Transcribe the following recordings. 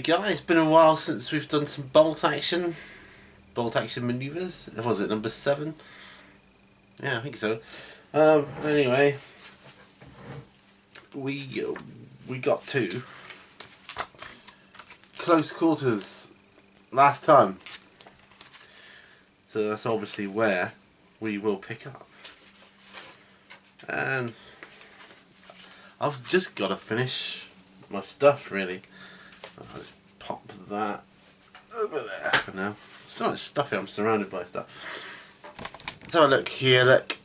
guys, it's been a while since we've done some bolt action maneuvers. Was it number 7? Yeah, I think so. Anyway, we got to close quarters last time, so that's obviously where we will pick up. And I've just got to finish my stuff, really. I'll just pop that over there for now. So much stuff here, I'm surrounded by stuff. Let's have a look here, look.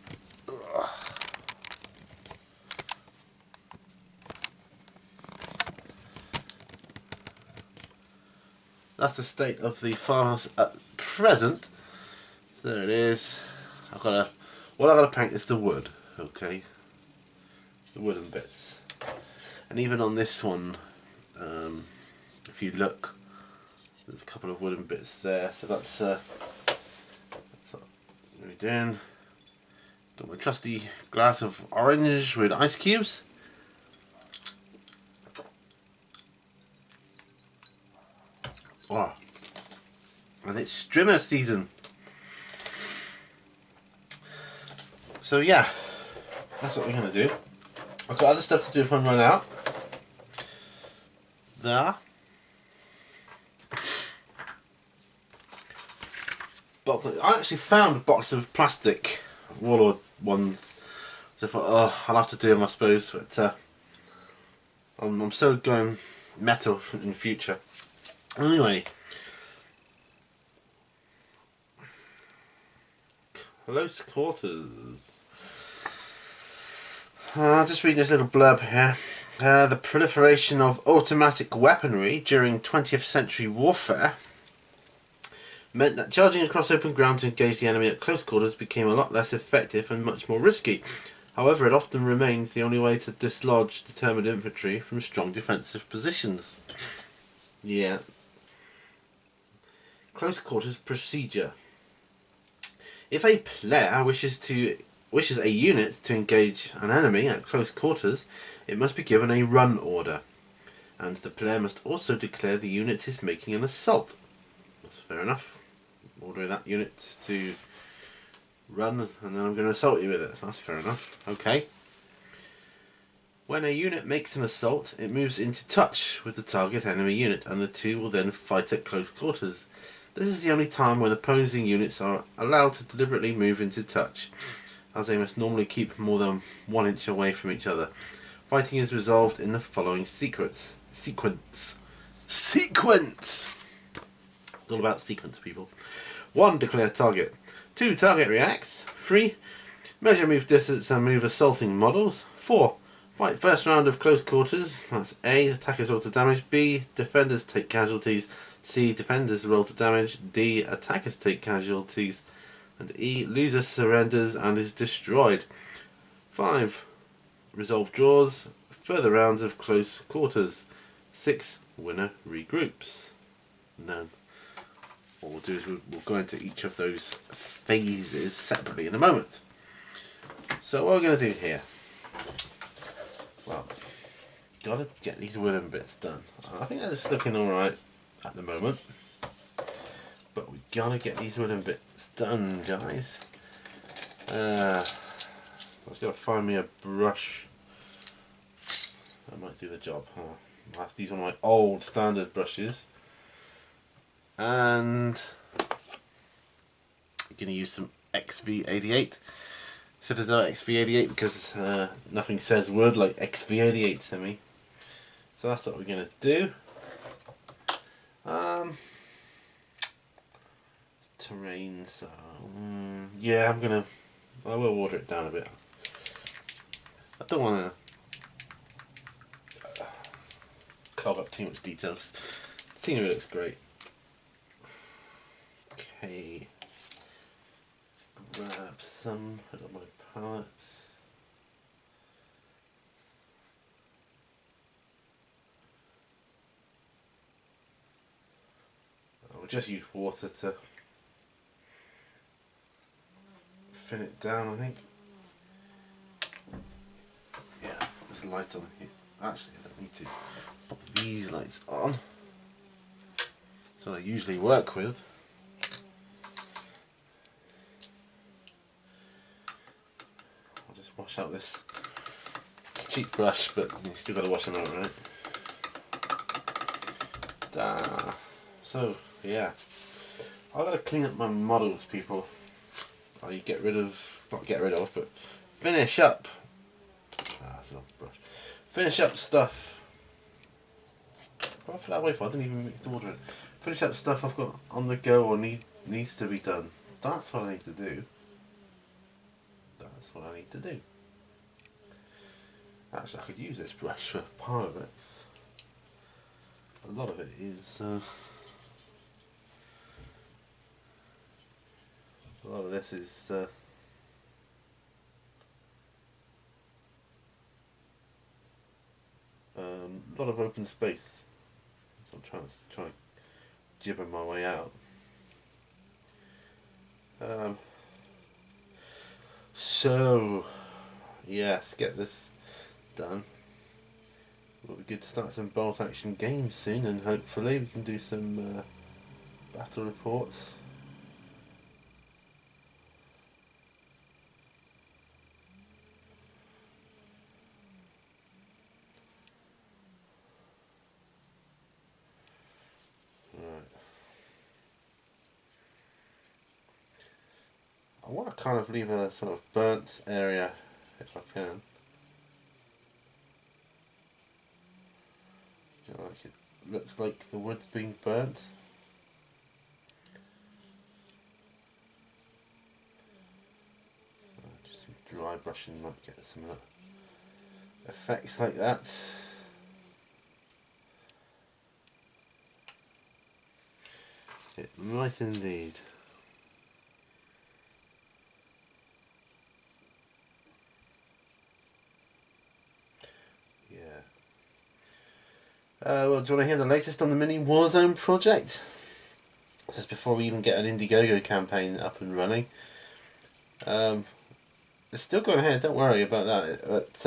That's the state of the farmhouse at present. So there it is. What I've got to paint is the wood, okay? The wooden bits. And even on this one, if you look, there's a couple of wooden bits there. So that's what we're doing. Got my trusty glass of orange with ice cubes. Oh, and it's strimmer season. So yeah, that's what we're going to do. I've got other stuff to do if I run out. There. I actually found a box of plastic Warlord ones, which I thought, oh, I'll have to do them, I suppose, but I'm so going metal in the future. Anyway, close quarters. Just read this little blurb here. The proliferation of automatic weaponry during 20th century warfare meant that charging across open ground to engage the enemy at close quarters became a lot less effective and much more risky. However, it often remained the only way to dislodge determined infantry from strong defensive positions. Yeah. Close quarters procedure. If a player wishes a unit to engage an enemy at close quarters, it must be given a run order, and the player must also declare the unit is making an assault. That's fair enough. Ordering that unit to run, and then I'm going to assault you with it. So that's fair enough. Okay. When a unit makes an assault, it moves into touch with the target enemy unit, and the two will then fight at close quarters. This is the only time when opposing units are allowed to deliberately move into touch, as they must normally keep more than 1 inch away from each other. Fighting is resolved in the following sequence. It's all about sequence, people. 1. Declare target. 2. Target reacts. 3. Measure move distance and move assaulting models. 4. Fight first round of close quarters. That's A. Attackers roll to damage. B. Defenders take casualties. C. Defenders roll to damage. D. Attackers take casualties. And E. Loser surrenders and is destroyed. 5. Resolve draws. Further rounds of close quarters. 6. Winner regroups. None. What we'll do is we'll go into each of those phases separately in a moment. So what we're going to do here, well, got to get these wooden bits done. I think that's looking alright at the moment, but we got to get these wooden bits done, guys. I've just got to find me a brush. That might do the job. I'll have to use one of my old standard brushes. And I'm going to use some XV88, Citadel XV88, because nothing says wood like XV88 to me. So that's what we're going to do. Terrain, so yeah, I will water it down a bit. I don't want to clog up too much detail because the scenery looks great. Okay, grab some, put on my palette. I'll just use water to thin it down, I think. Yeah, there's a light on here. Actually, I don't need to pop these lights on. what I usually work with. I'll just wash out this cheap brush, but you still got to wash them out, right? So yeah, I've got to clean up my models, people. You get rid of, not get rid of, but finish up. That's not a brush. Finish up stuff. What I put that away for? I didn't even mix the water in. Finish up stuff I've got on the go or needs to be done. That's what I need to do. That's what I need to do. Actually, I could use this brush for part of it. A lot of it is. A lot of this is. A lot of open space. So I'm trying to gibber my way out. So yes, get this done. It'll be good to start some bolt action games soon, and hopefully we can do some battle reports. I want to kind of leave a sort of burnt area if I can. You know, like it looks like the wood's being burnt. Just some dry brushing might get some of that effects like that. It might indeed. Well, do you want to hear the latest on the mini Warzone project? This is before we even get an Indiegogo campaign up and running. It's still going ahead, don't worry about that. But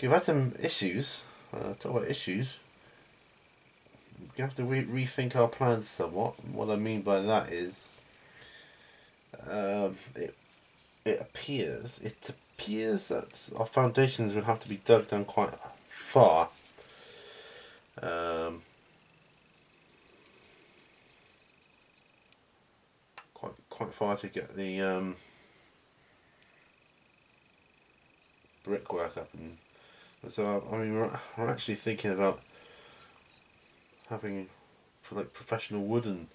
we've had some issues. Talk about issues. We have to rethink our plans somewhat. What I mean by that is, it appears that our foundations would have to be dug down quite far. Quite far to get the brickwork up, and so I mean we're actually thinking about having like professional wooden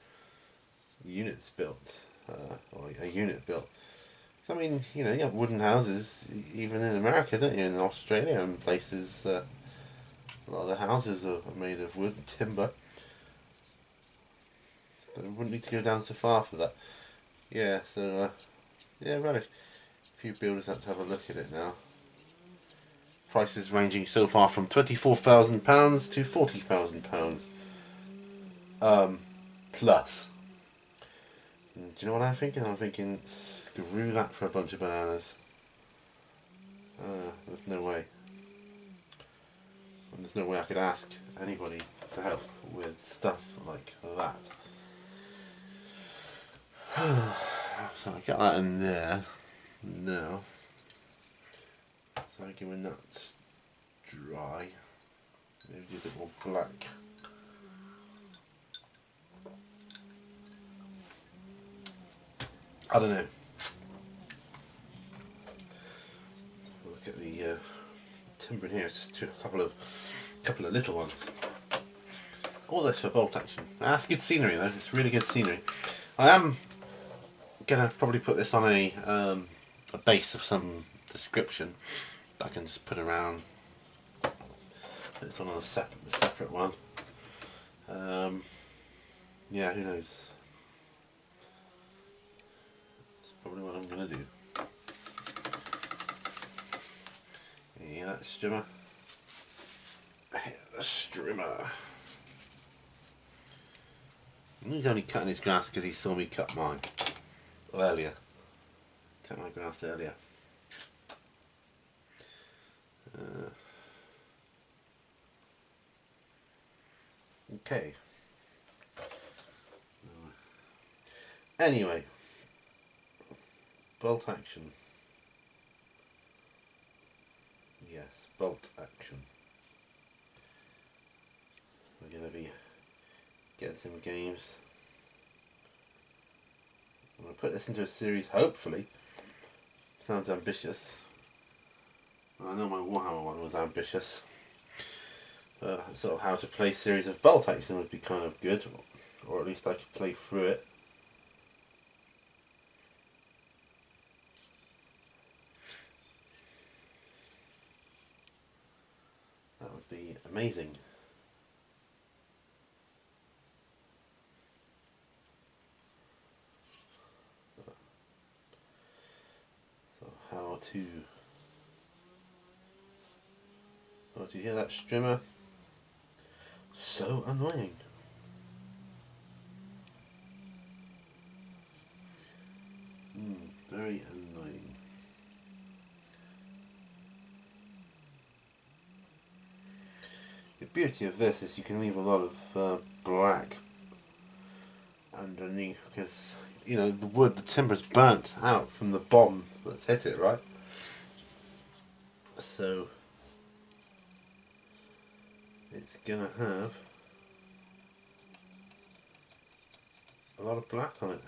units built, or a unit built. So, I mean, you know, you have wooden houses even in America, don't you? In Australia and places. A lot of the houses are made of wood and timber. But we wouldn't need to go down so far for that. Yeah, so yeah, right. A few builders have to have a look at it now. Prices ranging so far from £24,000 to £40,000 plus. And do you know what I'm thinking? I'm thinking, screw that for a bunch of bananas. There's no way. And there's no way I could ask anybody to help with stuff like that. So I got that in there now. So I when that's dry, maybe do a bit more black. I don't know. Look at the timber in here. It's just a couple of little ones. All this for bolt action. That's good scenery though. It's really good scenery. I am gonna probably put this on a base of some description that I can just put around. Put this on a separate one. Yeah, who knows? That's probably what I'm gonna do. Yeah, that strimmer. The strimmer. He's only cutting his grass because he saw me cut mine earlier. Cut my grass earlier. Okay. Anyway, bolt action. Yes, bolt action. We're going to be getting some games. I'm going to put this into a series, hopefully. Sounds ambitious. I know my Warhammer one was ambitious. Sort of how to play series of bolt action would be kind of good, or at least I could play through it. That would be amazing. So how to... Oh, do you hear that strimmer? So annoying. Very annoying. The beauty of this is you can leave a lot of black underneath, because you know the wood, the timber's burnt out from the bomb that's hit it, right? So it's gonna have a lot of black on it.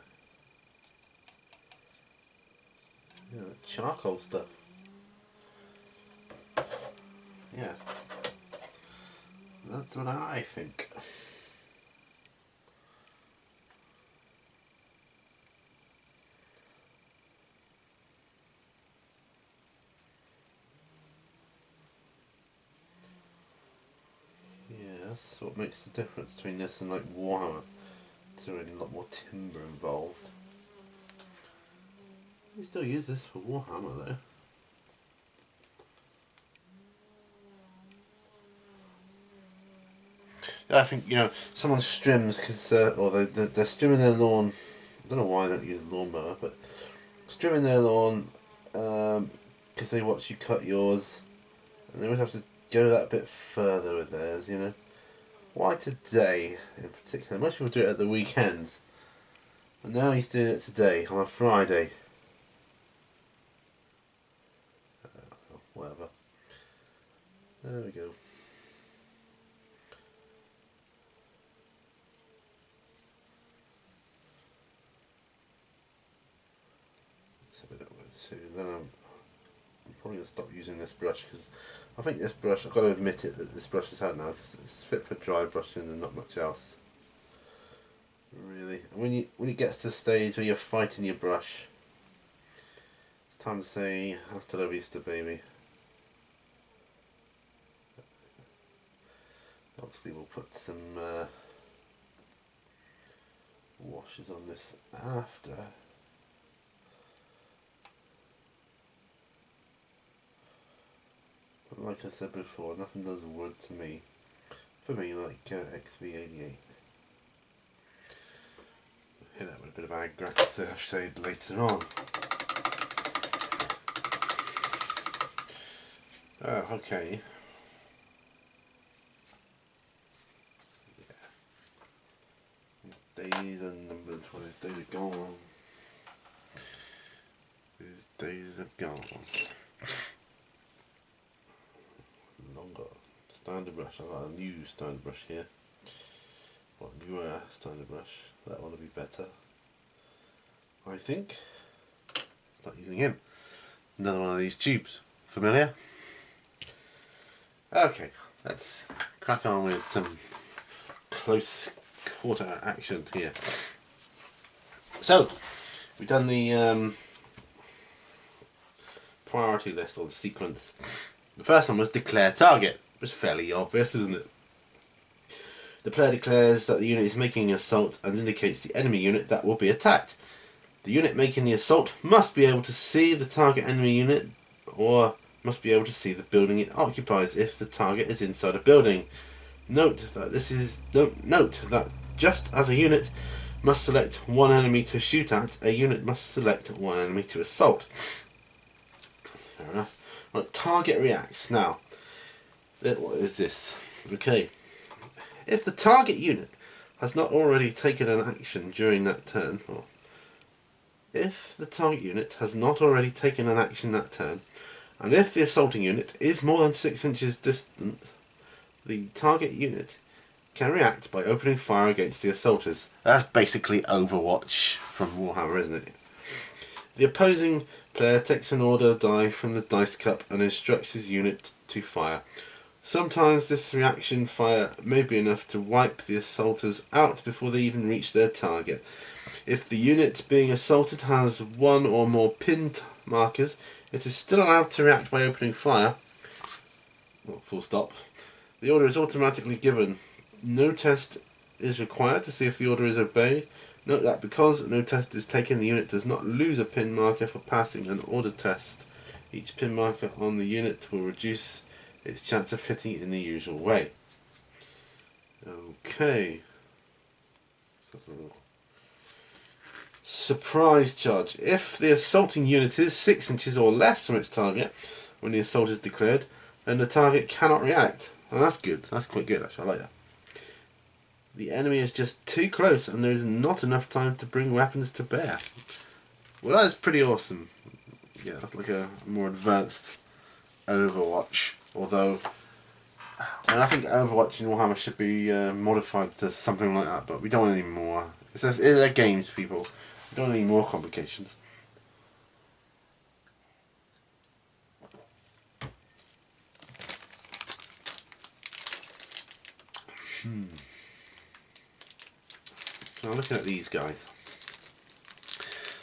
Yeah, charcoal stuff. Yeah, that's what I think. Yeah, that's what makes the difference between this and like Warhammer. There's a lot more timber involved. You still use this for Warhammer though. I think, you know, someone strims because, or they're strimming their lawn. I don't know why they don't use a lawnmower, but strimming their lawn because they watch you cut yours, and they always have to go that bit further with theirs, you know. Why today in particular? Most people do it at the weekends, and now he's doing it today on a Friday. Whatever. There we go. That's a bit of it too. Then I'm probably going to stop using this brush, because I think this brush, I've got to admit it, that this brush has had now, it's fit for dry brushing and not much else. Really. And when it gets to the stage where you're fighting your brush, it's time to say hasta la vista, baby. Obviously we'll put some washes on this after. But like I said before, nothing does wood to me. For me, like XV88. Hit that with a bit of Agrax shade later on. Oh, okay. Yeah. These days are numbered. Well, these days are gone. These days are gone. Longer standard brush. I've got a new standard brush here. What newer standard brush? That one will be better, I think. Start using him. Another one of these tubes. Familiar? Okay, let's crack on with some close quarter action here. So, we've done the priority list, or the sequence. The first one was declare target. It was fairly obvious, isn't it? The player declares that the unit is making an assault and indicates the enemy unit that will be attacked. The unit making the assault must be able to see the target enemy unit, or must be able to see the building it occupies if the target is inside a building. Note that just as a unit must select one enemy to shoot at, a unit must select one enemy to assault. Fair enough. Right, target reacts. Now, what is this? Okay. If the target unit has not already taken an action during that turn, or if the target unit has not already taken an action that turn, and if the assaulting unit is more than 6 inches distant, the target unit can react by opening fire against the assaulters. That's basically Overwatch from Warhammer, isn't it? The opposing player takes an order die from the dice cup and instructs his unit to fire. Sometimes this reaction fire may be enough to wipe the assaulters out before they even reach their target. If the unit being assaulted has one or more pinned markers, it is still allowed to react by opening fire. Well, full stop. The order is automatically given. No test is required to see if the order is obeyed. Note that because no test is taken, the unit does not lose a pin marker for passing an order test. Each pin marker on the unit will reduce its chance of hitting it in the usual way. Okay. Surprise charge. If the assaulting unit is 6 inches or less from its target when the assault is declared, then the target cannot react. And that's good. That's quite good actually. I like that. The enemy is just too close and there is not enough time to bring weapons to bear. Well, that is pretty awesome. Yeah, that's like a more advanced Overwatch. Although, I think Overwatch in Warhammer should be modified to something like that, but we don't want any more. It's games, people. We don't want any more complications. So I'm looking at these guys.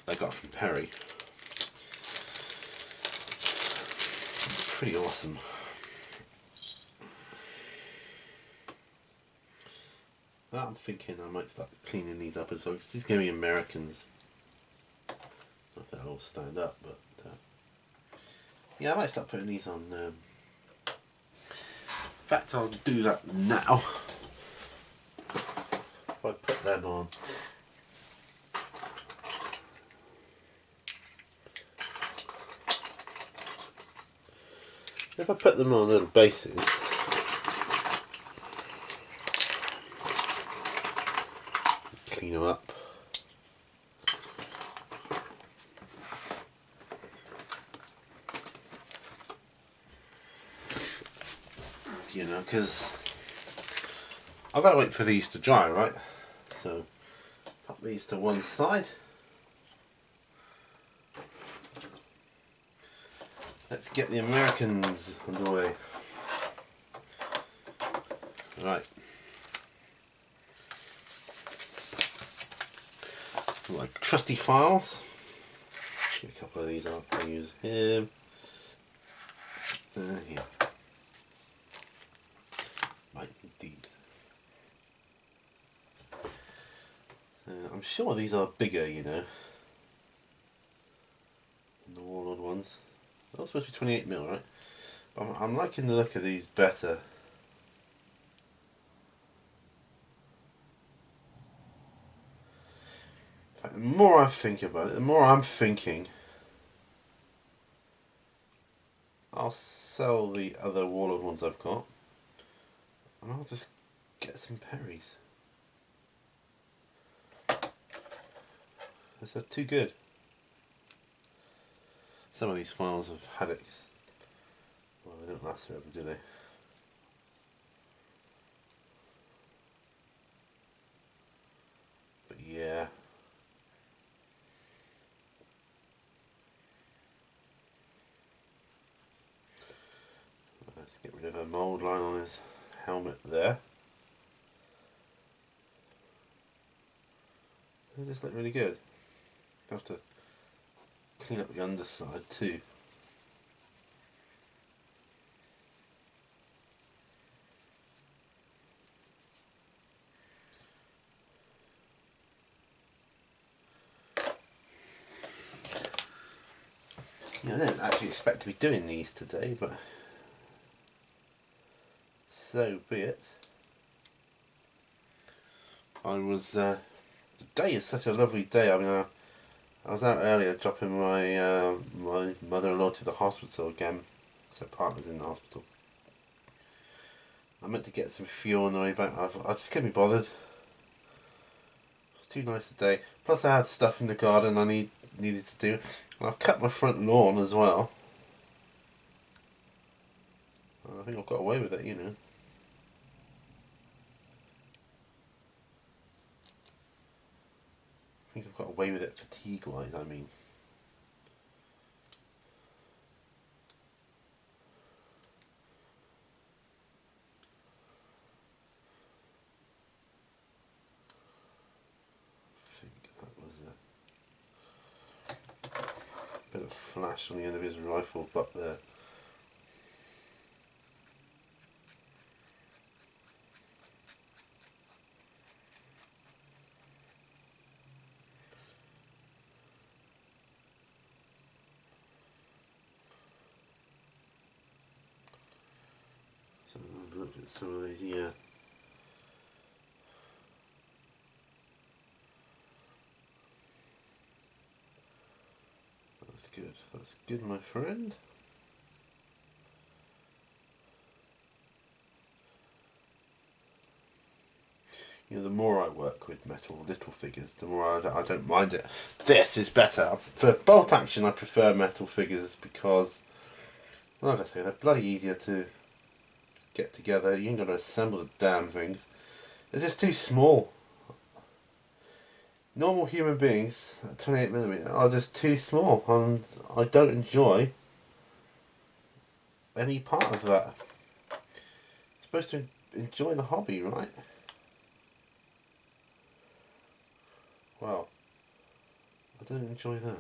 They got from Perry. Pretty awesome. Well, I'm thinking I might start cleaning these up as well, because these are going to be Americans. Not if they'll all stand up, but yeah, I might start putting these on. In fact, I'll do that now. If I put them on. If I put them on little bases, clean them up. You know, because I've got to wait for these to dry, right? So, pop these to one side. Let's get the Americans underway. Right. Like trusty files. Get a couple of these up. I'll use here. Here. Might need these. I'm sure these are bigger, you know, than the Warlord ones. They're supposed to be 28mm, right? But I'm liking the look of these better. In fact, the more I think about it, the more I'm thinking I'll sell the other Warlord ones I've got and I'll just get some Perrys. They're too good. Some of these files have had it. Well, they don't last forever, do they? But yeah. Let's get rid of a mould line on his helmet there. They just look really good. Have to clean up the underside too. Yeah, I didn't actually expect to be doing these today, but so be it. I was the day is such a lovely day. I mean, I was out earlier dropping my my mother-in-law to the hospital again. So partner's in the hospital. I meant to get some fuel on the way back. I just couldn't be bothered. It was too nice a day. Plus I had stuff in the garden I need needed to do. And I've cut my front lawn as well. I think I've got away with it, you know. I think I've got away with it fatigue-wise, I mean. I think that was it. Bit of flash on the end of his rifle butt there. So look at some of these, yeah. That's good. That's good, my friend. You know, the more I work with metal little figures, the more I don't mind it. This is better. For bolt action, I prefer metal figures because, like I say, they're bloody easier to get together. You ain't got to assemble the damn things. They're just too small. Normal human beings at 28mm are just too small, and I don't enjoy any part of that. You're supposed to enjoy the hobby, right? Well, I don't enjoy that.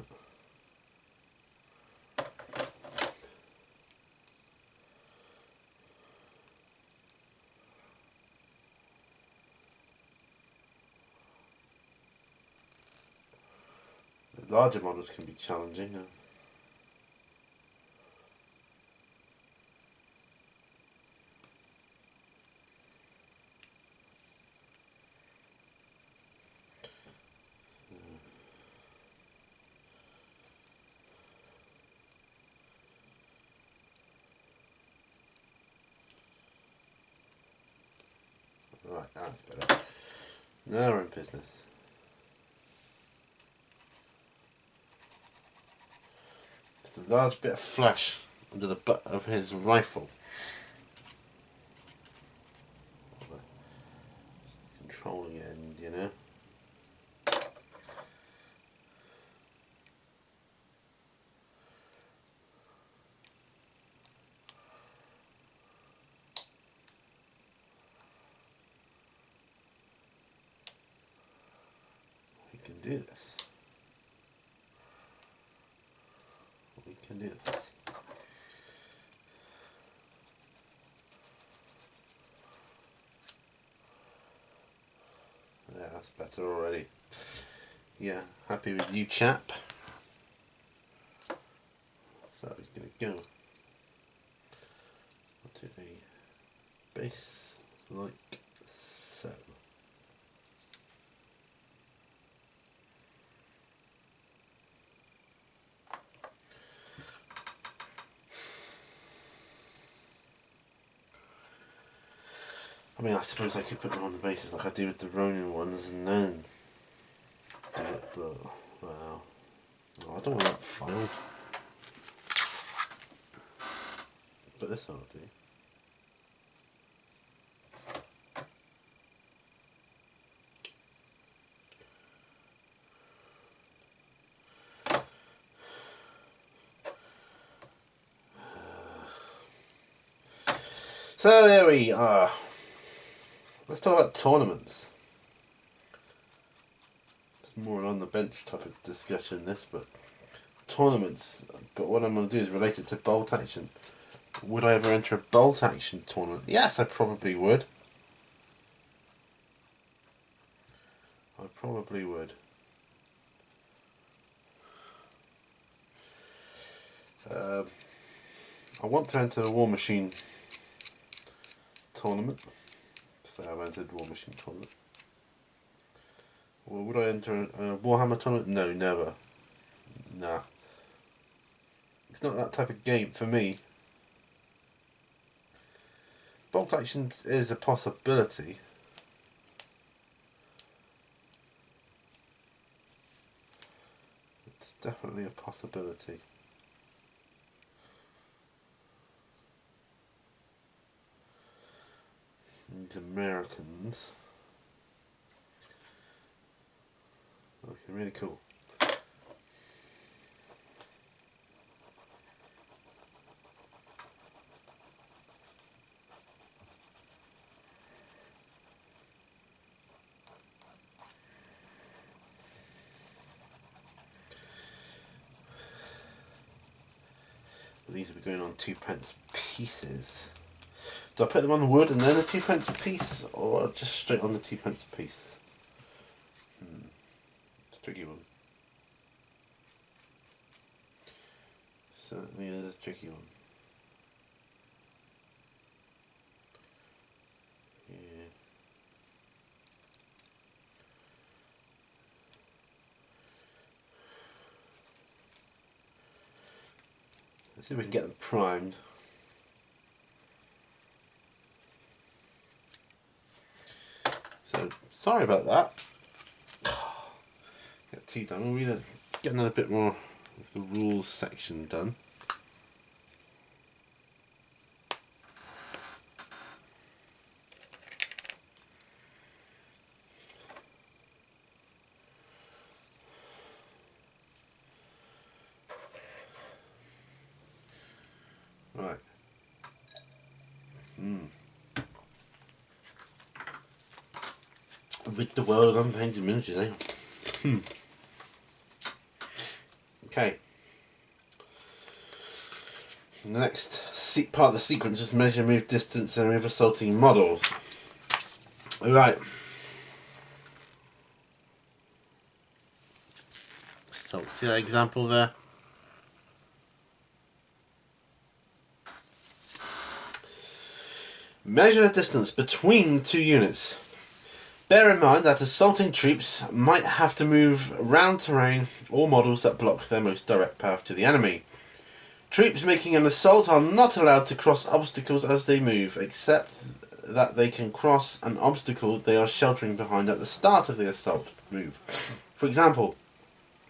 The larger models can be challenging. Right, that's better. Now we're in business. Just a large bit of flesh under the butt of his rifle. Controlling end, you know. We can do this. We can do this. Yeah, that's better already. Yeah, happy with you, chap. So he's going to go to a base like so. I mean, I suppose I could put them on the bases like I do with the Ronin ones and then do it, but, well, no, I don't want that filed. But this ought to do. So there we are. Let's talk about tournaments. It's more an on the bench type of discussion this, but tournaments. But what I'm going to do is relate it to bolt action. Would I ever enter a bolt action tournament? Yes, I probably would. I probably would. I want to enter a War Machine tournament. Say I've entered War Machine tournament. Well, would I enter a Warhammer tournament? No, never. Nah. It's not that type of game for me. Bolt action is a possibility. But It's definitely a possibility. These Americans looking really cool. These will be going on 2p pieces. Do I put them on wood and then a 2p piece, or just straight on the 2p piece? It's a tricky one. Certainly is a tricky one. Yeah. Let's see if we can get them primed. So, sorry about that. Get tea done. We'll get another bit more of the rules section done. Right. Rid the world of unpainted miniatures, eh? Okay. The next part of the sequence is measure, move distance, and move assaulting models. Right. So, see that example there? Measure the distance between the two units. Bear in mind that assaulting troops might have to move around terrain or models that block their most direct path to the enemy. Troops making an assault are not allowed to cross obstacles as they move, except that they can cross an obstacle they are sheltering behind at the start of the assault move. For example,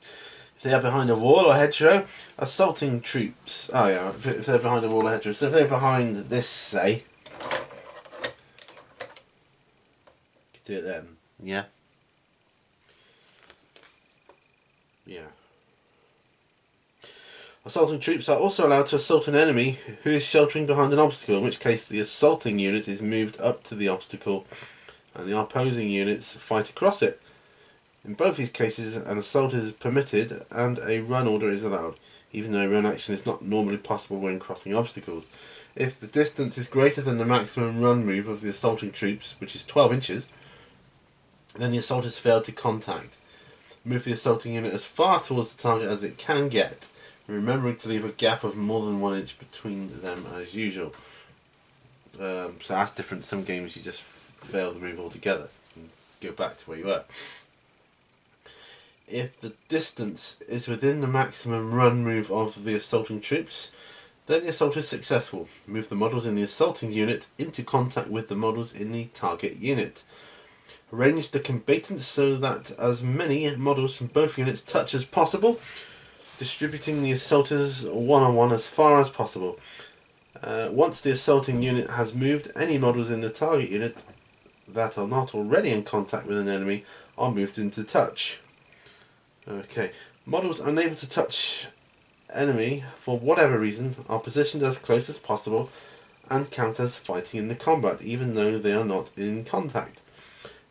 if they are behind a wall or hedgerow, assaulting troops... Oh yeah, if they're behind a wall or hedgerow. So if they're behind this, say... Do it then. Yeah. Yeah. Assaulting troops are also allowed to assault an enemy who is sheltering behind an obstacle, in which case the assaulting unit is moved up to the obstacle and the opposing units fight across it. In both these cases, an assault is permitted and a run order is allowed, even though run action is not normally possible when crossing obstacles. If the distance is greater than the maximum run move of the assaulting troops, which is 12 inches, then the assault has failed to contact. Move the assaulting unit as far towards the target as it can get, remembering to leave a gap of more than 1 inch between them as usual. So that's different. Some games you just fail the move altogether and go back to where you were. If the distance is within the maximum run move of the assaulting troops, then the assault is successful. Move the models in the assaulting unit into contact with the models in the target unit. Arrange the combatants so that as many models from both units touch as possible, distributing the assaulters one-on-one as far as possible. Once the assaulting unit has moved, any models in the target unit that are not already in contact with an enemy are moved into touch. Okay, models unable to touch enemy for whatever reason are positioned as close as possible and count as fighting in the combat, even though they are not in contact.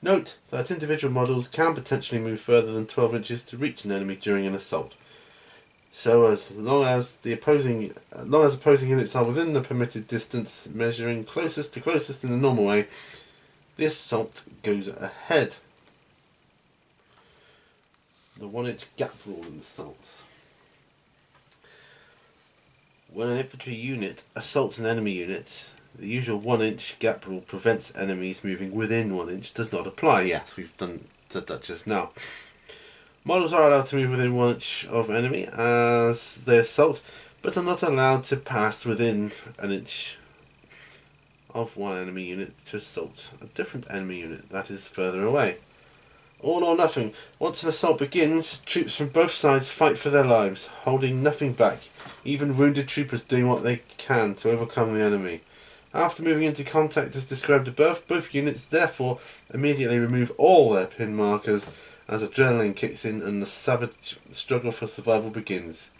Note that individual models can potentially move further than 12 inches to reach an enemy during an assault. So as long as opposing units are within the permitted distance, measuring closest to closest in the normal way, the assault goes ahead. The 1 inch gap rule in assaults. When an infantry unit assaults an enemy unit, the usual 1 inch gap rule prevents enemies moving within 1 inch does not apply. Yes, we've said that just now. Models are allowed to move within 1 inch of enemy as they assault, but are not allowed to pass within 1 inch of one enemy unit to assault a different enemy unit that is further away. All or nothing. Once an assault begins, troops from both sides fight for their lives, holding nothing back, even wounded troopers doing what they can to overcome the enemy. After moving into contact as described above, both units therefore immediately remove all their pin markers as adrenaline kicks in and the savage struggle for survival begins.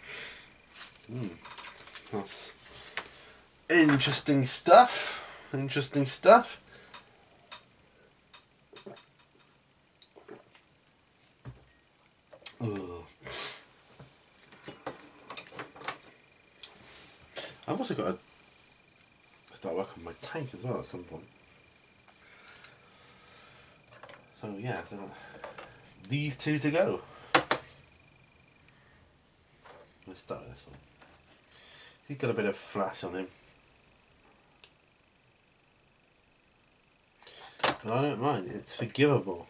That's interesting stuff. Interesting stuff. Ugh. I've also got to start working on my tank as well at some point. So yeah, so these two to go. Let's start with this one. He's got a bit of flash on him, but I don't mind. It's forgivable.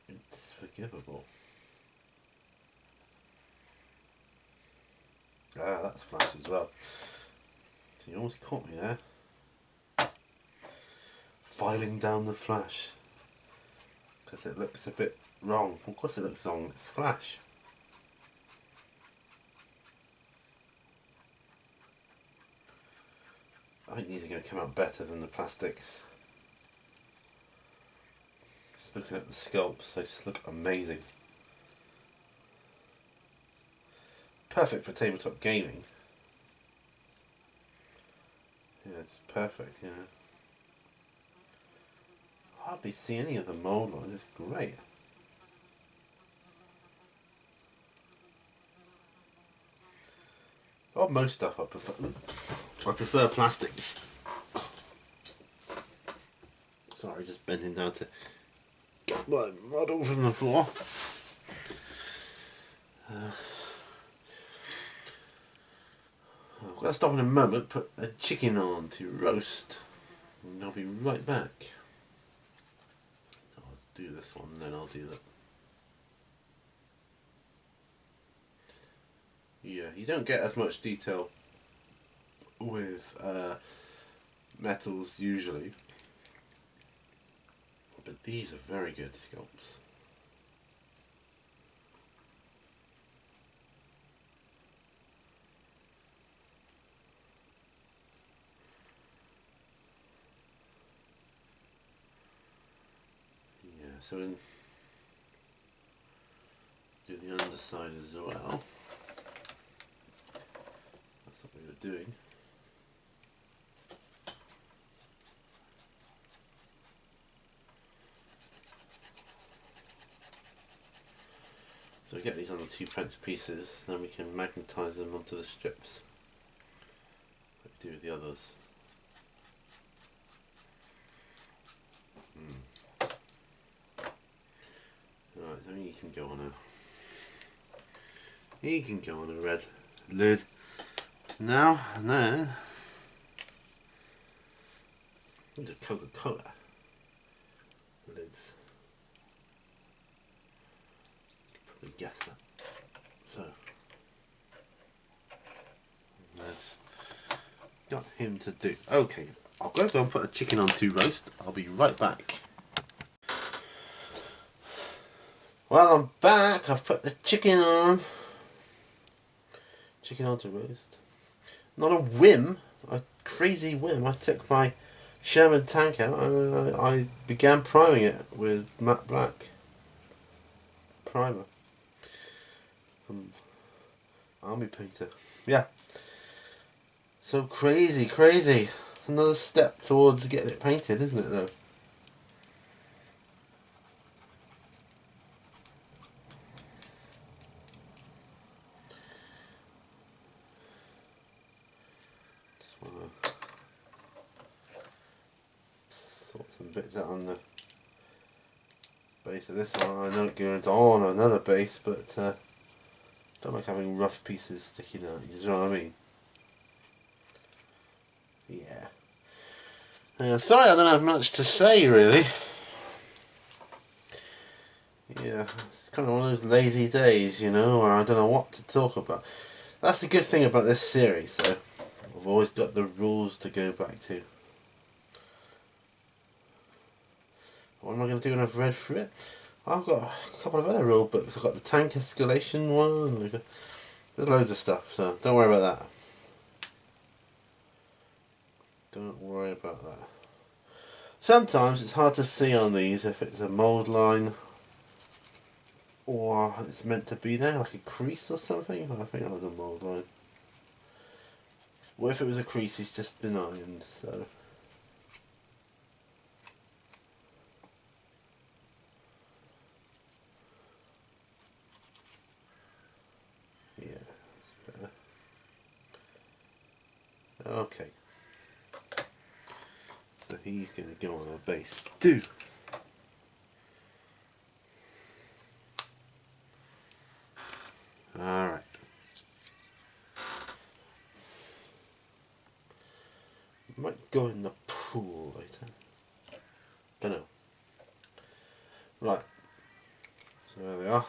It's forgivable. Ah, that's flash as well. So you almost caught me there. Filing down the flash. Because it looks a bit wrong. Of course it looks wrong, it's flash. I think these are going to come out better than the plastics. Just looking at the sculpts, they just look amazing. Perfect for tabletop gaming. Yeah, it's perfect, yeah. Hardly see any of the mould ones, it's great. Or most stuff I prefer plastics. Sorry, just bending down to get my model from the floor. I've got to stop in a moment, put a chicken on to roast, and I'll be right back. So I'll do this one, and then I'll do that. Yeah, you don't get as much detail with metals usually, but these are very good sculpts. Yeah, so in do the underside as well. That's what we were doing. So we get these on the 2p pieces, then we can magnetise them onto the strips, like we do with the others. Right, then you can go on a red lid now, and then into Coca-Cola lids. You can probably guess that. So that's got him to do. Okay, I'll go and put a chicken on to roast. I'll be right back. Well, I'm back. I've put the chicken on. Chicken on to roast. Not a whim, a crazy whim. I took my Sherman tank out and I began priming it with matte black primer from Army Painter. Yeah. So crazy, crazy. Another step towards getting it painted, isn't it though? Sort some bits out on the base of this one. I know it goes on another base, but don't like having rough pieces sticking out. You know what I mean? Yeah. Sorry, I don't have much to say really. Yeah, it's kind of one of those lazy days, you know, where I don't know what to talk about. That's the good thing about this series, though. I've always got the rules to go back to. What am I going to do when I've read through it? I've got a couple of other rule books. I've got the tank escalation one. There's loads of stuff, so don't worry about that. Don't worry about that. Sometimes it's hard to see on these if it's a mould line or it's meant to be there, like a crease or something. I think that was a mould line. What if it was a crease, it's just been ironed, so... Yeah, that's better. Okay. So he's going to go on our base 2. Alright. Might go in the pool later. Don't know. Right. So there they are.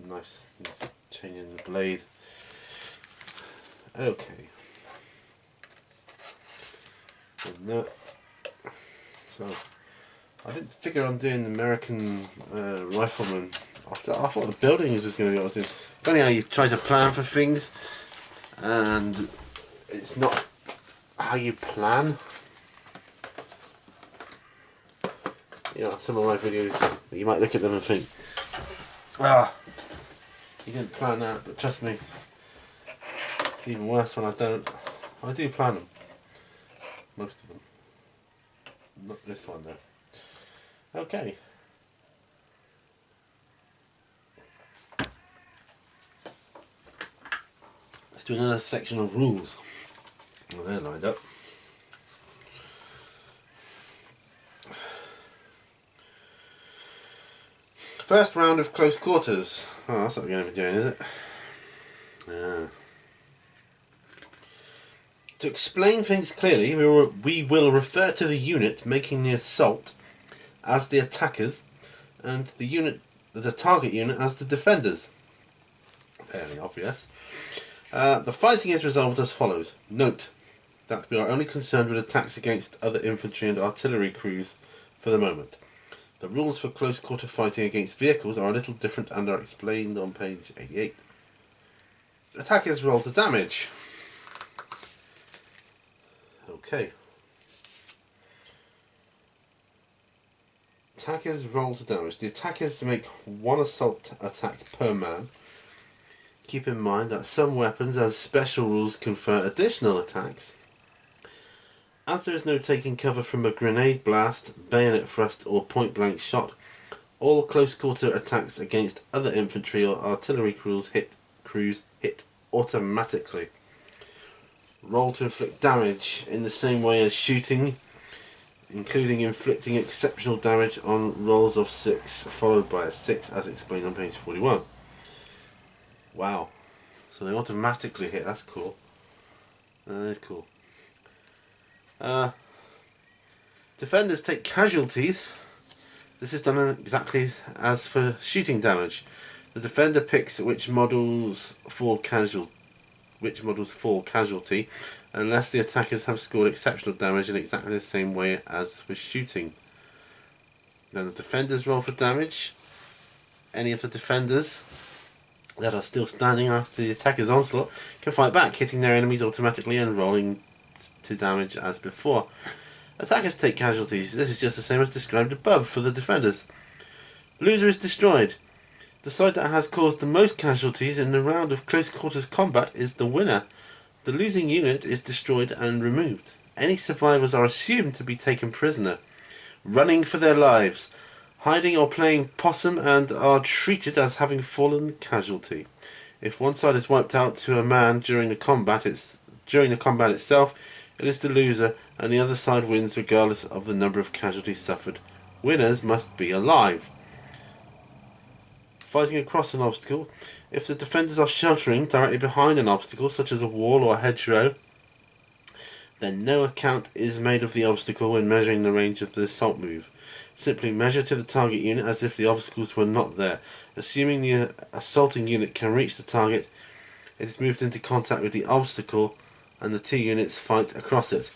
Nice. Changing the blade. Okay. And that. So I didn't figure on doing the American Riflemen. I thought the buildings was going to be what I was doing. Funny how you try to plan for things and it's not how you plan. You know, some of my videos, you might look at them and think, you didn't plan that, but trust me, it's even worse when I don't. I do plan them. Most of them. Not this one though. Okay. Let's do another section of rules. Well, they're lined up. First round of close quarters. Oh, that's what we're going to be doing, is it? To explain things clearly, we will refer to the unit making the assault as the attackers, and the target unit as the defenders. Fairly obvious. The fighting is resolved as follows. Note that we are only concerned with attacks against other infantry and artillery crews for the moment. The rules for close quarter fighting against vehicles are a little different and are explained on page 88. Attackers roll to damage. Okay. Attackers roll to damage. The attackers make one assault attack per man. Keep in mind that some weapons and special rules confer additional attacks. As there is no taking cover from a grenade blast, bayonet thrust or point blank shot, all close quarter attacks against other infantry or artillery crews hit automatically. Roll to inflict damage in the same way as shooting, including inflicting exceptional damage on rolls of 6, followed by a 6 as explained on page 41. Wow. So they automatically hit, that's cool. That is cool. Defenders take casualties. This is done exactly as for shooting damage. The defender picks which models fall casualty, unless the attackers have scored exceptional damage in exactly the same way as for shooting. Then the defenders roll for damage. Any of the defenders that are still standing after the attacker's onslaught can fight back, hitting their enemies automatically and rolling to damage as before. Attackers take casualties. This is just the same as described above for the defenders. Loser is destroyed. The side that has caused the most casualties in the round of close quarters combat is the winner. The losing unit is destroyed and removed. Any survivors are assumed to be taken prisoner, running for their lives, hiding or playing possum, and are treated as having fallen casualty. If one side is wiped out to a man during the combat itself, it is the loser, and the other side wins regardless of the number of casualties suffered. Winners must be alive. Fighting across an obstacle. If the defenders are sheltering directly behind an obstacle, such as a wall or a hedgerow, then no account is made of the obstacle when measuring the range of the assault move. Simply measure to the target unit as if the obstacles were not there. Assuming the assaulting unit can reach the target, it is moved into contact with the obstacle and the two units fight across it.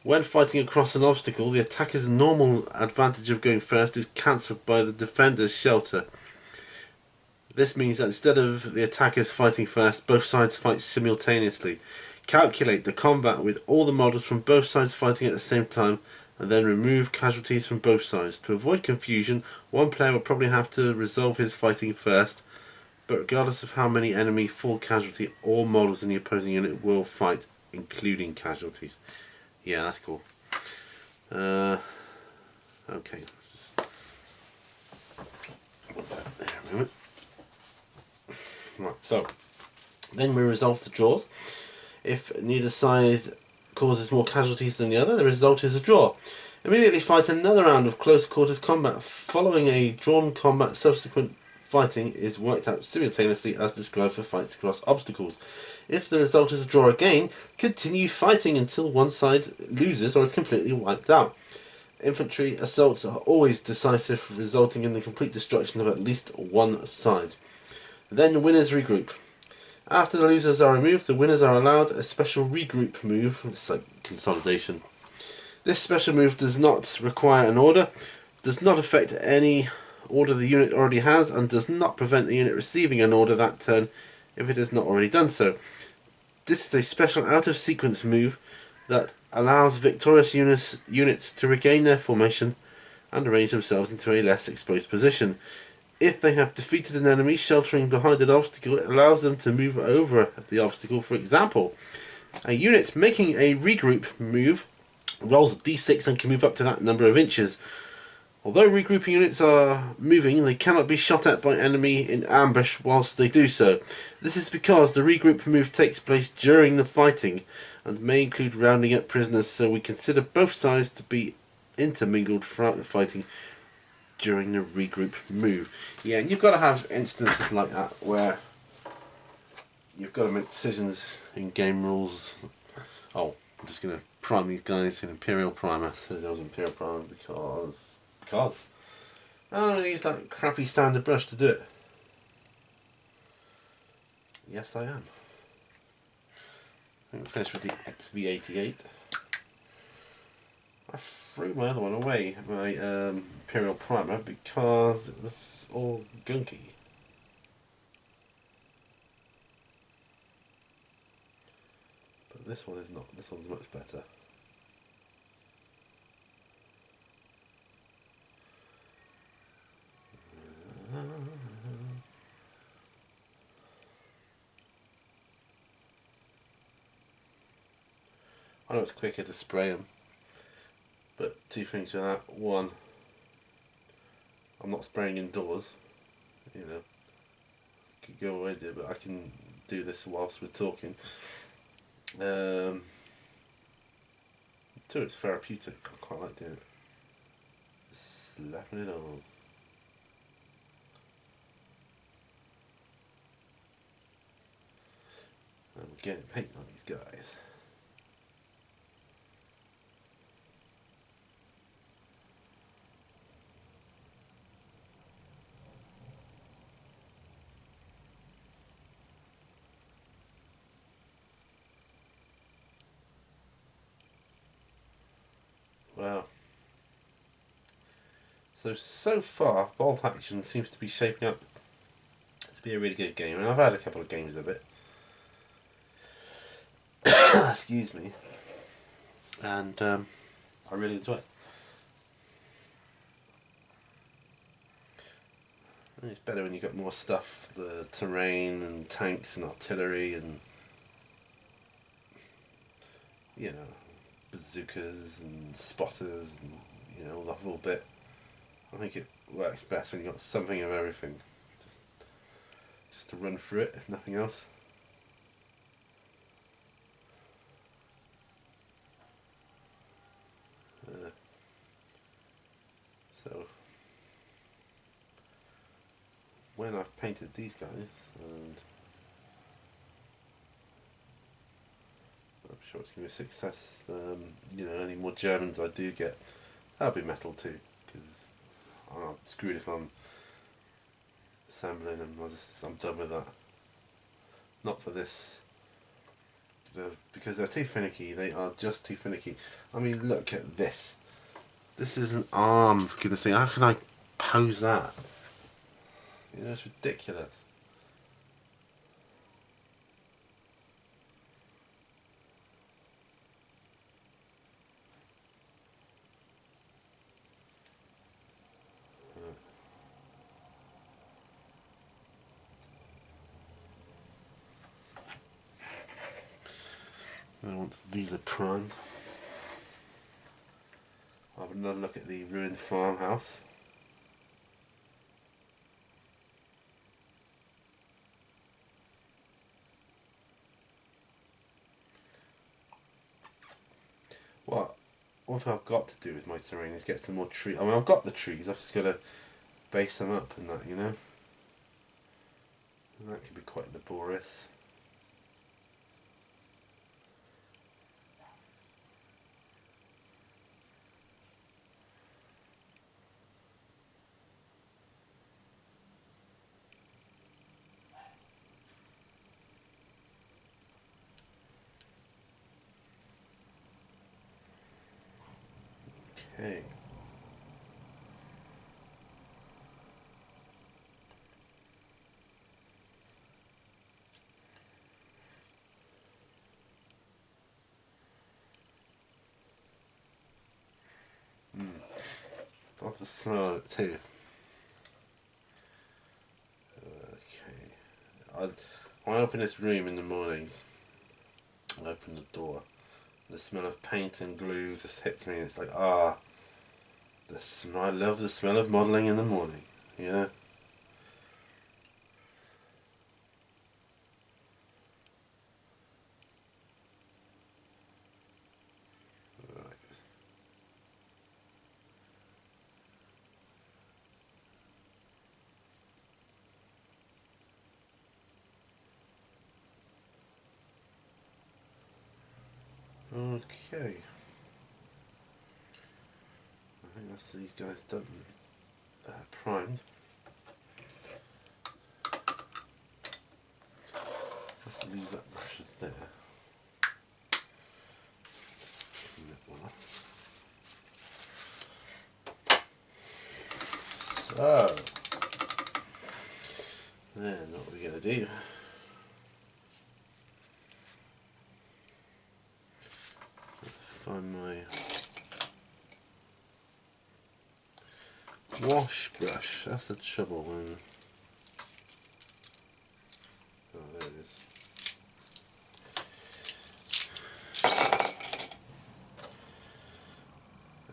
When fighting across an obstacle, the attacker's normal advantage of going first is cancelled by the defender's shelter. This means that instead of the attackers fighting first, both sides fight simultaneously. Calculate the combat with all the models from both sides fighting at the same time, and then remove casualties from both sides. To avoid confusion, one player will probably have to resolve his fighting first, but regardless of how many enemy full casualty, all models in the opposing unit will fight, including casualties. Yeah, that's cool. Okay. Just put that there a moment. Right, so then we resolve the draws. If neither side causes more casualties than the other, the result is a draw. Immediately fight another round of close quarters combat. Following a drawn combat, subsequent fighting is worked out simultaneously as described for fights across obstacles. If the result is a draw again, continue fighting until one side loses or is completely wiped out. Infantry assaults are always decisive, resulting in the complete destruction of at least one side. Then winners regroup. After the losers are removed, the winners are allowed a special regroup move. It's like consolidation. This special move does not require an order, does not affect any order the unit already has, and does not prevent the unit receiving an order that turn if it has not already done so. This is a special out-of-sequence move that allows victorious units to regain their formation and arrange themselves into a less exposed position. If they have defeated an enemy sheltering behind an obstacle, it allows them to move over the obstacle. For example, a unit making a regroup move rolls a d6 and can move up to that number of inches. Although regrouping units are moving, they cannot be shot at by enemy in ambush whilst they do so. This is because the regroup move takes place during the fighting and may include rounding up prisoners, so we consider both sides to be intermingled throughout the fighting during the regroup move. Yeah, and you've got to have instances like that where you've got to make decisions in game rules. Oh, I'm just going to prime these guys in Imperial Primer. So there was Imperial Primer because I'm going to use that crappy standard brush to do it. Yes, I am. I'm finished with the XV88. I threw my other one away, my Imperial Primer, because it was all gunky. But this one is not. This one's much better. I know it's quicker to spray them, but two things with that. One, I'm not spraying indoors, you know, I could go away there, but I can do this whilst we're talking. Two, it's therapeutic. I quite like doing it. Slapping it on. I'm getting paint on these guys. Wow. So far, Bolt Action seems to be shaping up to be a really good game. And I've had a couple of games of it. Excuse me. And I really enjoy it. And it's better when you've got more stuff, the terrain and tanks and artillery and, you know, bazookas and spotters and, you know, all the whole bit. I think it works best when you've got something of everything. Just to run through it, if nothing else. So when I've painted these guys, and I'm sure it's going to be a success, you know, any more Germans I do get, that'll be metal too, because I'm screwed if I'm assembling them. I'm done with that. Not for this because they're too finicky. They are just too finicky. I mean, look at this. This is an arm, for goodness sake. How can I pose that? You know, it's ridiculous. Once these are primed, I'll have another look at the ruined farmhouse. One thing I've got to do with my terrain is get some more trees. I mean, I've got the trees, I've just got to base them up and that, you know. And that could be quite laborious. Okay. I love the smell of it too. Okay. When I open this room in the mornings, I open the door. The smell of paint and glue just hits me. It's like, the smell. I love the smell of modelling in the morning. You know. Okay. I think that's these guys done. Primed. Let's leave that brush there. Clean that one off. So, then what we're going to do, find my wash brush. That's the trouble when... Oh, there it is.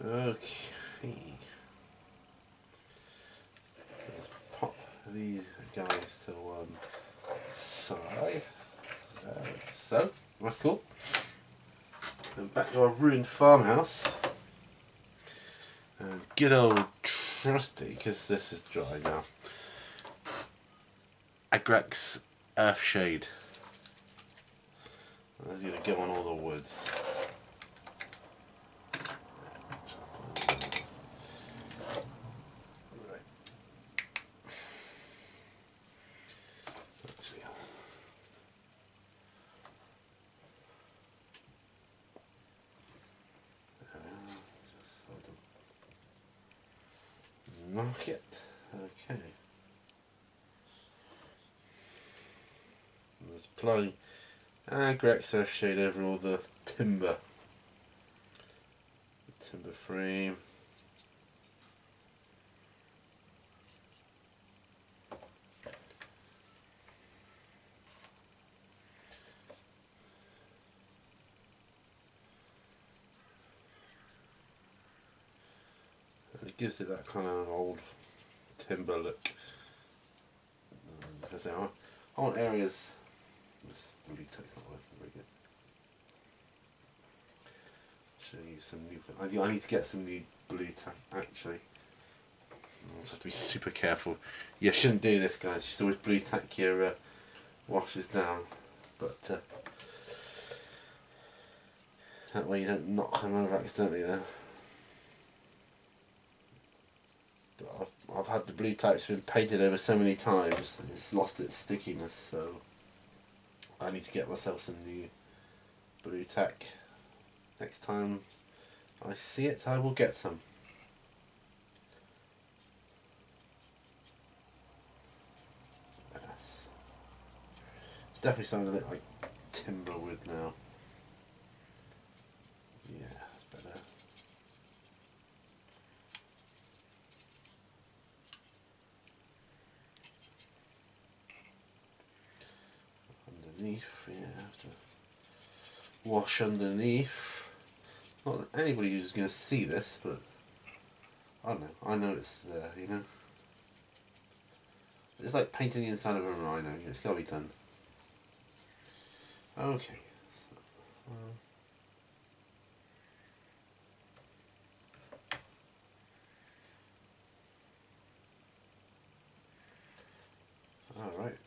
Okay. Pop these guys to one side. So, that's cool. Then back to our ruined farmhouse. And good old trusty, because this is dry now, Agrex Earthshade. That's going to go on all the woods. Mark it. Okay. Let's apply Agrex Earthshade over all the timber. The timber frame. And it gives it that kind of old timber look. Because I want areas. This blue tack's not working very good. Should use some new. I need to get some new blue tack actually. I also have to be super careful. You shouldn't do this, guys. You should always blue tack your washes down, but that way you don't knock them over accidentally there. But I've had the blue tack's been painted over so many times, it's lost its stickiness. So I need to get myself some new blue tack. Next time I see it, I will get some. Yes. It's definitely something a bit like timber wood now. Yeah, that's better. Underneath, yeah, have to wash underneath. Not that anybody who's going to see this, but I don't know. I know it's there, you know. It's like painting the inside of a rhino. It's got to be done. Okay. Alright.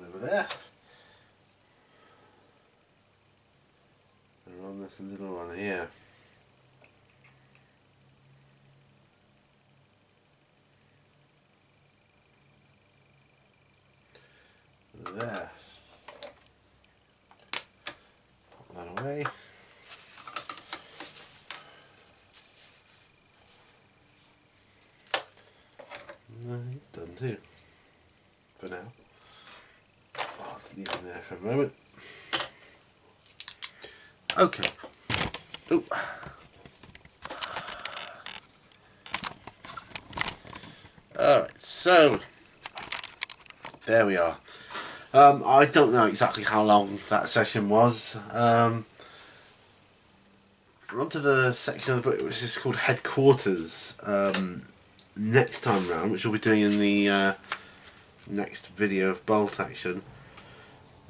Over there. And on this little one here. There. Pop that away. He's done too. For now. I'll just leave him there for a moment. Okay. Ooh. Alright, so there we are. I don't know exactly how long that session was. We're on to the section of the book which is called Headquarters. Next time round, which we'll be doing in the next video of bolt action.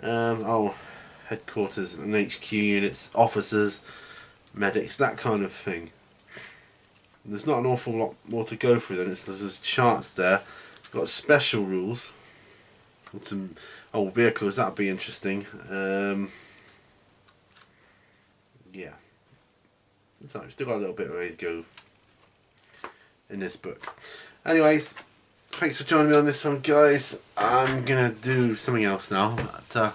Headquarters and HQ units, officers, medics, that kind of thing. There's not an awful lot more to go through then. There's charts there. It's got special rules. And some old vehicles, that'd be interesting. Yeah. So we've still got a little bit of way to go in this book. Anyways, thanks for joining me on this one, guys. I'm gonna do something else now. But,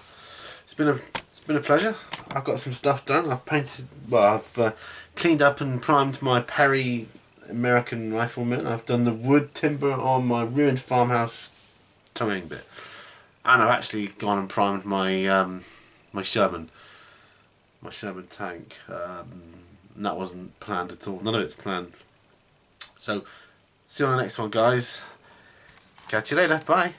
it's been a pleasure. I've got some stuff done. I've painted. Well, I've cleaned up and primed my Perry American Riflemen. I've done the wood timber on my ruined farmhouse towing bit, and I've actually gone and primed my my Sherman tank. That wasn't planned at all. None of it's planned. So, see you on the next one, guys. Catch you later. Bye.